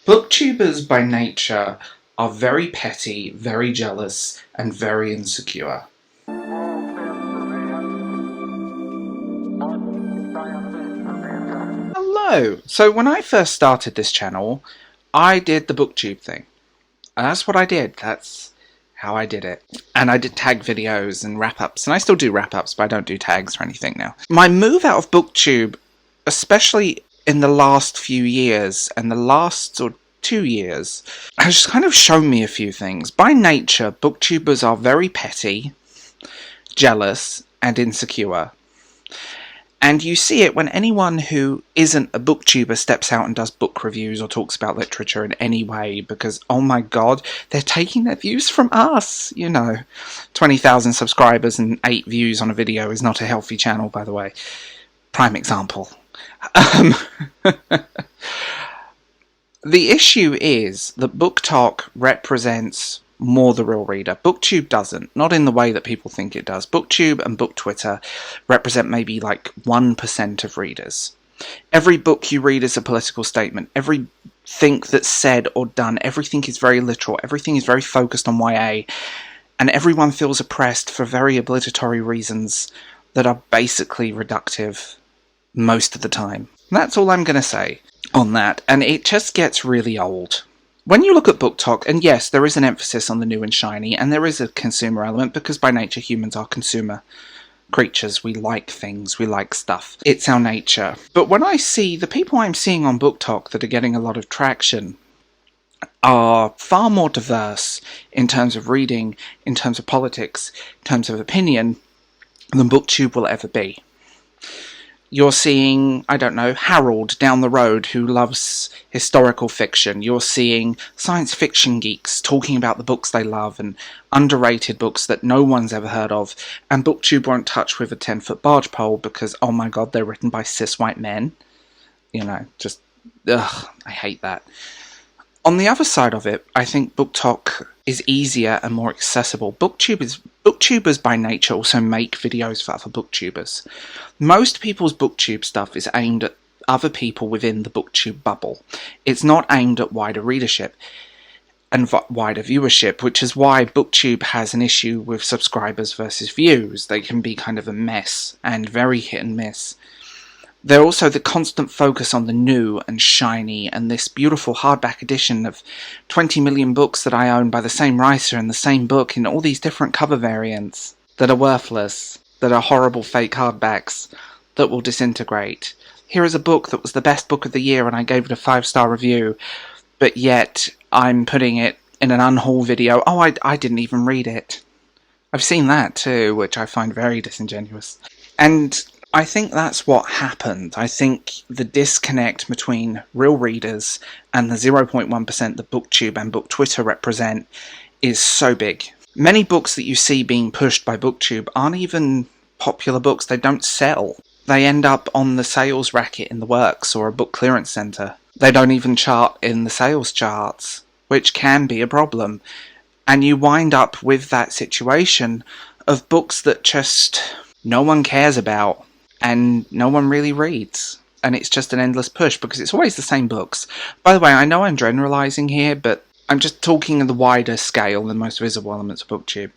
Booktubers by nature are very petty, very jealous, and very insecure. Hello! So when I first started this channel, I did the booktube thing. And that's what I did. That's how I did it. And I did tag videos and wrap-ups. And I still do wrap-ups, but I don't do tags or anything now. My move out of booktube, especially in the last few years, and the last 2 years, has just kind of shown me a few things. By nature, booktubers are very petty, jealous, and insecure. And you see it when anyone who isn't a booktuber steps out and does book reviews or talks about literature in any way, because, oh my god, they're taking their views from us, you know. 20,000 subscribers and 8 views on a video is not a healthy channel, by the way. Prime example. The issue is that BookTok represents more the real reader. BookTube doesn't, not in the way that people think it does. BookTube and BookTwitter represent maybe like 1% of readers. Every book you read is a political statement. Everything that's said or done, everything is very literal. Everything is very focused on YA. And everyone feels oppressed for very obligatory reasons that are basically reductive most of the time. That's all I'm going to say on that, and it just gets really old. When you look at BookTok, and yes, there is an emphasis on the new and shiny, and there is a consumer element, because by nature humans are consumer creatures. We like things, we like stuff. It's our nature. But when I see the people I'm seeing on BookTok that are getting a lot of traction are far more diverse in terms of reading, in terms of politics, in terms of opinion, than BookTube will ever be. You're seeing, I don't know, Harold down the road who loves historical fiction. You're seeing science fiction geeks talking about the books they love and underrated books that no one's ever heard of. And BookTube won't touch with a 10-foot barge pole because, oh my god, they're written by cis white men. You know, just, ugh, I hate that. On the other side of it, I think BookTok is easier and more accessible. Booktubers by nature also make videos for other booktubers. Most people's booktube stuff is aimed at other people within the booktube bubble. It's not aimed at wider readership and wider viewership, which is why booktube has an issue with subscribers versus views. They can be kind of a mess and very hit and miss. They're also the constant focus on the new and shiny, and this beautiful hardback edition of 20 million books that I own by the same writer and the same book in all these different cover variants that are worthless, that are horrible fake hardbacks, that will disintegrate. Here is a book that was the best book of the year and I gave it a 5-star review, but yet I'm putting it in an unhaul video. Oh, I didn't even read it. I've seen that too, which I find very disingenuous. And I think that's what happened. I think the disconnect between real readers and the 0.1% that BookTube and BookTwitter represent is so big. Many books that you see being pushed by BookTube aren't even popular books. They don't sell. They end up on the sales racket in the works or a book clearance centre. They don't even chart in the sales charts, which can be a problem. And you wind up with that situation of books that just no one cares about. And no one really reads. And it's just an endless push because it's always the same books. By the way, I know I'm generalising here, but I'm just talking on the wider scale, the most visible elements of BookTube.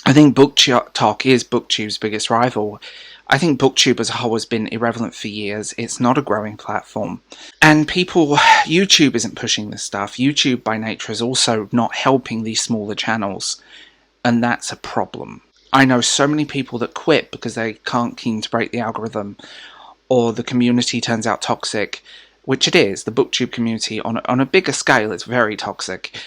I think BookTok is BookTube's biggest rival. I think BookTube as a whole has been irrelevant for years. It's not a growing platform. And YouTube isn't pushing this stuff. YouTube by nature is also not helping these smaller channels. And that's a problem. I know so many people that quit because they can't keen to break the algorithm, or the community turns out toxic, which it is. The booktube community on a bigger scale is very toxic,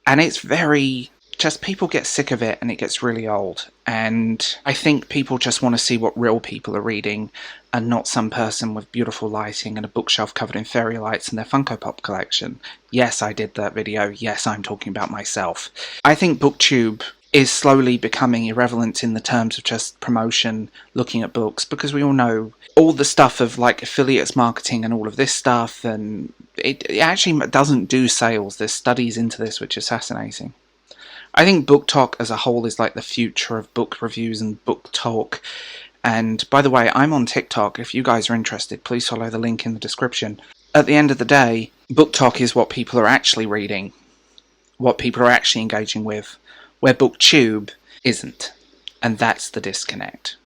and it's very just people get sick of it and it gets really old. And I think people just want to see what real people are reading and not some person with beautiful lighting and a bookshelf covered in fairy lights and their Funko Pop collection. Yes, I did that video. Yes, I'm talking about myself. I think BookTube is slowly becoming irrelevant in the terms of just promotion, looking at books, because we all know all the stuff of like affiliates marketing and all of this stuff, and it actually doesn't do sales. There's studies into this which is fascinating. I think BookTok as a whole is like the future of book reviews and book talk. And by the way, I'm on TikTok. If you guys are interested, please follow the link in the description. At the end of the day, BookTok is what people are actually reading, what people are actually engaging with, where BookTube isn't. And that's the disconnect.